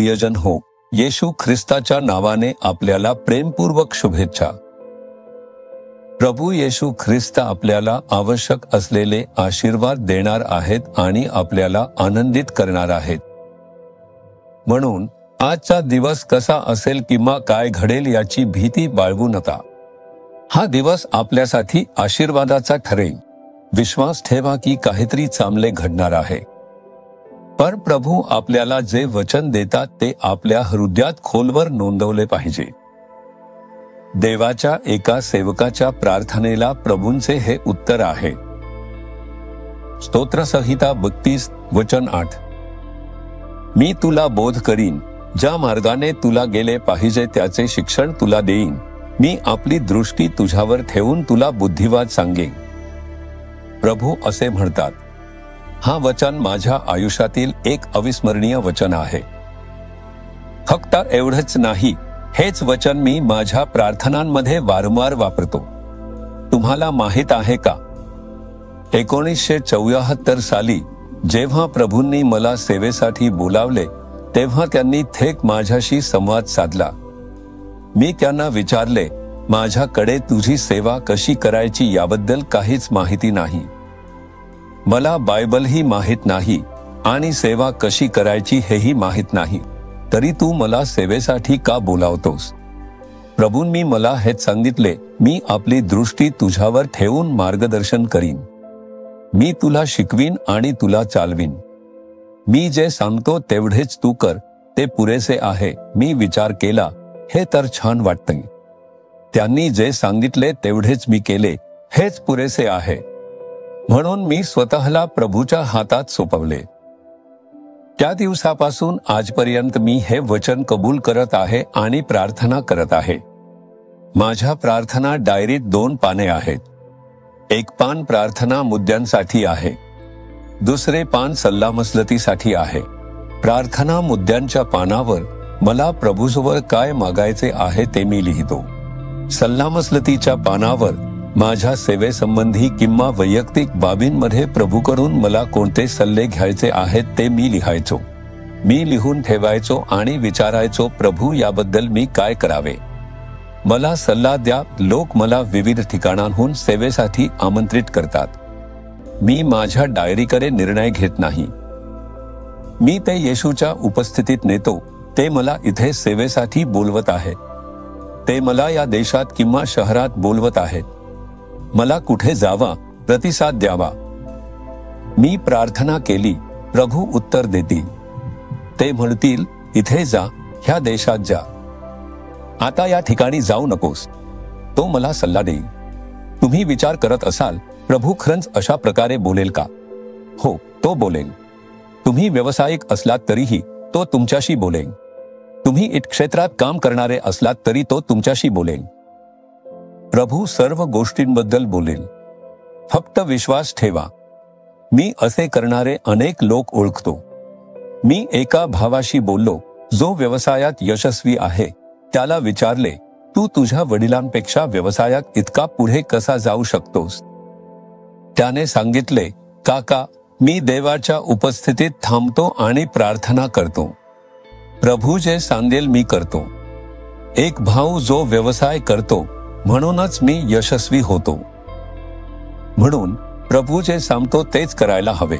प्रियजन हो, येशू ख्रिस्ताच्या नावाने आपल्याला प्रेमपूर्वक शुभेच्छा। प्रभू येशू ख्रिस्त आपल्याला आवश्यक असलेले आशीर्वाद देणार आहेत आणि आपल्याला आनंदित करणार आहेत। म्हणून आजचा दिवस कसा असेल किंवा काय घडेल याची भीती बाळगू नका। हा दिवस आपल्यासाठी आशीर्वादाचा ठरेल। विश्वास ठेवा की काहीतरी चांगले घडणार आहे। पर प्रभू आपल्याला जे वचन देतात ते आपल्या हृदयात खोलवर नोंदवले पाहिजे। देवाच्या एका सेवकाच्या प्रार्थनेला प्रभूंचे हे उत्तर आहे। स्तोत्रसंहिता 32 वचन 8। मी तुला बोध करीन, ज्या मार्गाने तुला गेले पाहिजे त्याचे शिक्षण तुला देईन। मी आपली दृष्टी तुझ्यावर ठेवून तुला बुद्धिवाद सांगेन। प्रभू असे म्हणतात। हा वचन माझ्या आयुष्यातील एक अविस्मरणीय वचन आहे। फक्त एवढंच नाही, हेच वचन मी माझ्या प्रार्थनांमध्ये वारंवार वापरतो। तुम्हाला माहित आहे का, 1974 साली जेव्हा प्रभूंनी मला सेवेसाठी बोलावले तेव्हा त्यांनी थेट माझ्याशी संवाद साधला। मी त्यांना विचारले, माझ्याकडे तुझी सेवा कशी करायची याबद्दल काहीच माहिती नाही। मला बायबलही माहित नाही आणि सेवा कशी करायची हेही माहित नाही, तरी तू मला सेवेसाठी का बोलावतोस? प्रभूंनी मला हेच सांगितले, मी आपली दृष्टी तुझ्यावर ठेवून मार्गदर्शन करीन। मी तुला शिकवीन आणि तुला चालवीन। मी जे सांगतो तेवढेच तू कर, ते पुरेसे आहे। मी विचार केला, हे तर छान वाटतंय। त्यांनी जे सांगितले तेवढेच मी केले, हेच पुरेसे आहे। म्हणून मी स्वतःला प्रभूच्या हातात सोपवले। त्या दिवसापासून आजपर्यंत मी हे वचन कबूल करत आहे आणि प्रार्थना करत आहे। माझ्या प्रार्थना डायरीत 2 पाने आहेत। एक पान प्रार्थना मुद्द्यांसाठी आहे, दुसरे पान सल्लामसलतीसाठी आहे। प्रार्थना मुद्द्यांच्या पानावर मला प्रभूजवळ काय मागायचे आहे ते मी लिहितो। सल्लामसलतीच्या पानावर माझ्या सेवेसंबंधी किंवा वैयक्तिक बाबींमध्ये प्रभूकडून मला कोणते सल्ले घ्यायचे आहेत ते मी लिहायचो। मी लिहून ठेवायचो आणि विचारायचो, प्रभू याबद्दल मी काय करावे? मला सल्ला द्या। लोक मला विविध ठिकाणांहून सेवेसाठी आमंत्रित करतात। मी माझ्या डायरीकडे निर्णय घेत नाही। मी ते येशूच्या उपस्थितीत नेतो। ते मला इथे सेवेसाठी बोलवत आहेत। ते मला या देशात किंवा शहरात बोलवत आहेत। मला कुठे जावा, प्रतिसाद द्यावा। मी प्रार्थना केली, प्रभू उत्तर देतील। ते म्हणतील, इथे जा, ह्या देशात जा, आता या ठिकाणी जाऊ नकोस। तो मला सल्ला देईल। तुम्ही विचार करत असाल, प्रभू खरंच अशा प्रकारे बोलेल का? हो, तो बोलेल। तुम्ही व्यावसायिक असलात तरीही तो तुमच्याशी बोलेल। तुम्ही इट क्षेत्रात काम करणारे असलात तरी तो तुमच्याशी बोलेल। प्रभू सर्व गोष्टींबद्दल बोलेल। फक्त विश्वास ठेवा। मी असे करणारे अनेक लोक ओळखतो। मी एका भावाशी बोललो, जो व्यवसायात यशस्वी आहे। त्याला विचारले, तू तुझ्या वडिलांपेक्षा व्यवसायात इतका पुढे कसा जाऊ शकतोस? त्याने सांगितले, काका, मी देवाच्या उपस्थितीत थांबतो आणि प्रार्थना करतो। प्रभू जे सांगेल मी करतो। एक भाऊ जो व्यवसाय करतो, म्हणूनच मी यशस्वी होतो। म्हणून प्रभू जे सांगतो तेच करायला हवे।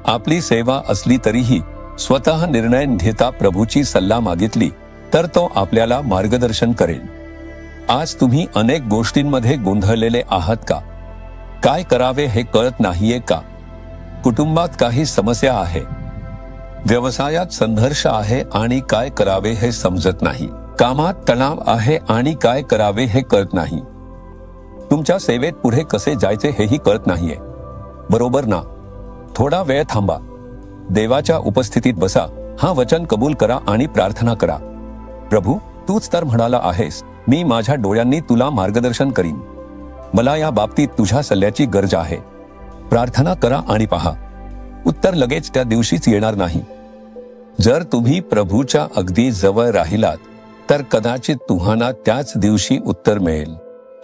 आपली सेवा असली तरीही स्वतः निर्णय घेता प्रभूची सल्ला मागितली तर तो आपल्याला मार्गदर्शन करेल। आज तुम्ही अनेक गोष्टींमध्ये गोंधळलेले आहात का? काय करावे हे कळत नाहीये का? कुटुंबात काही समस्या आहे, व्यवसायात संघर्ष आहे आणि काय करावे हे समजत नाही। कामात तणाव आहे आणि काय करावे हे कळत नाही। तुमच्या सेवेत पुढे कसे जायचे हेही कळत नाहीये, बरोबर ना? थोडा वेळ थांबा, देवाच्या उपस्थितीत बसा, हा वचन कबूल करा आणि प्रार्थना करा। प्रभू, तूच तर म्हणाला आहेस, मी माझ्या डोळ्यांनी तुला मार्गदर्शन करीन। मला या बाबतीत तुझ्या सल्ल्याची गरज आहे। प्रार्थना करा आणि पहा, उत्तर लगेच त्या दिवशीच येणार नाही। जर तुम्ही प्रभूच्या अगदी जवळ राहिलात तर कदाचित तुम्हाला त्याच दिवशी उत्तर मिळेल।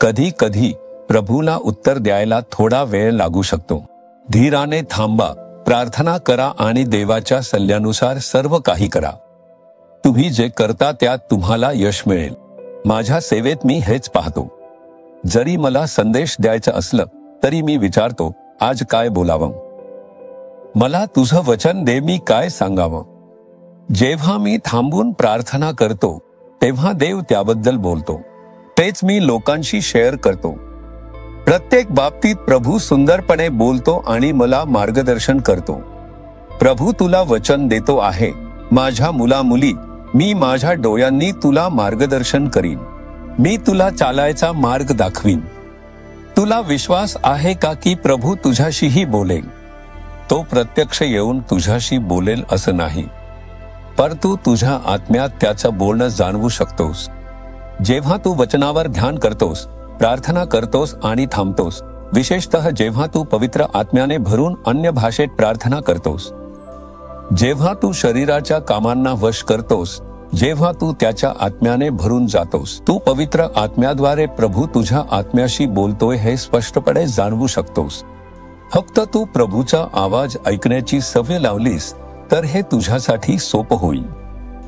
कधी कधी प्रभूला उत्तर द्यायला थोडा वेळ लागू शकतो। धीराने थांबा, प्रार्थना करा आणि देवाच्या सल्ल्यानुसार सर्व काही करा। तुम्ही जे करता त्यात तुम्हाला यश मिळेल. माझ्या सेवेत मी हेच पाहतो. जरी मला संदेश द्यायचा असलं तरी मी विचारतो, आज काय बोलावं? मला तुझं वचन दे, मी काय सांगावं? जेव्हा मी थांबून प्रार्थना करतो तेव्हा देव त्याबद्दल बोलतो. तेच मी लोकांशी शेअर करतो. प्रत्येक बाबतीत प्रभू सुंदरपणे बोलतो आणि मला मार्गदर्शन करतो. प्रभू तुला वचन देतो आहे, माझ्या मुला मुली, मी माझ्या डोळ्यांनी तुला मार्गदर्शन करीन. मी तुला चालायचा मार्ग दाखवीन. तुला विश्वास आहे का की प्रभू तुझ्याशीही बोलेल? तो प्रत्यक्ष येऊन तुझ्याशी बोलेल असं नाही, परंतु तुझ्या आत्म्यात त्याचं बोलणं जाणवू शकतोस. जेव्हा तू वचनावर ध्यान करतोस, प्रार्थना करतोस आणि थांबतोस, विशेषतः जेव्हा तू पवित्र आत्म्याने भरून अन्य भाषेत प्रार्थना करतोस, जेव्हा तू शरीराच्या कामांना वश करतोस, जेव्हा तू त्याच्या आत्म्याने भरून जातोस, तू पवित्र आत्म्याद्वारे प्रभू तुझ्या आत्म्याशी बोलतोय हे स्पष्टपणे जाणवू शकतोस. फक्त तू प्रभूचा आवाज ऐकण्याची सवय लावलीस तर हे तुझ्यासाठी सोपं होईल.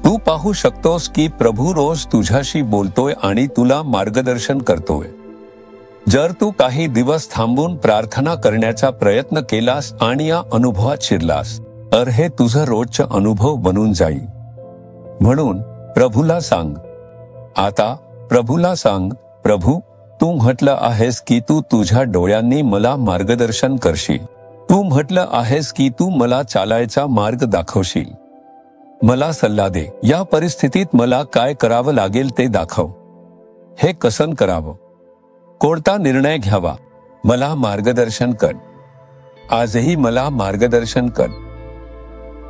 तू पाहू शकतोस की प्रभू रोज तुझ्याशी बोलतोय आणि तुला मार्गदर्शन करतोय. जर तू काही दिवस थांबून प्रार्थना करण्याचा प्रयत्न केलास आणि या अनुभवात शिरलास तर हे तुझं रोजचा अनुभव बनून जाईल. म्हणून प्रभूला सांग, आता प्रभूला सांग, प्रभू, तू म्हटलं आहेस की तू तुझ्या डोळ्यांनी मला मार्गदर्शन करशील. तू म्हटलं आहेस की तू मला चालायचा मार्ग दाखवशील. मला सल्ला दे. या परिस्थितीत मला काय करावं लागेल ते दाखव. हे कसं करावं? कोणता निर्णय घ्यावा? मला मार्गदर्शन कर. आजही मला मार्गदर्शन कर.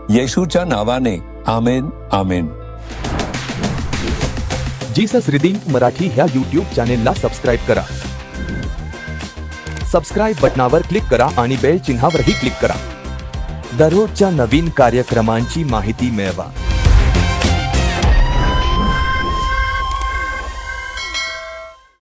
येशूच्या नावाने आमेन. आमेन. जीसस रिडीम्ड मराठी ह्या YouTube चॅनेलला सबस्क्राईब करा. सबस्क्राईब बटनावर क्लिक करा आणि बेल चिन्हावरही क्लिक करा. दररोजच्या नवीन कार्यक्रमांची माहिती मिळवा.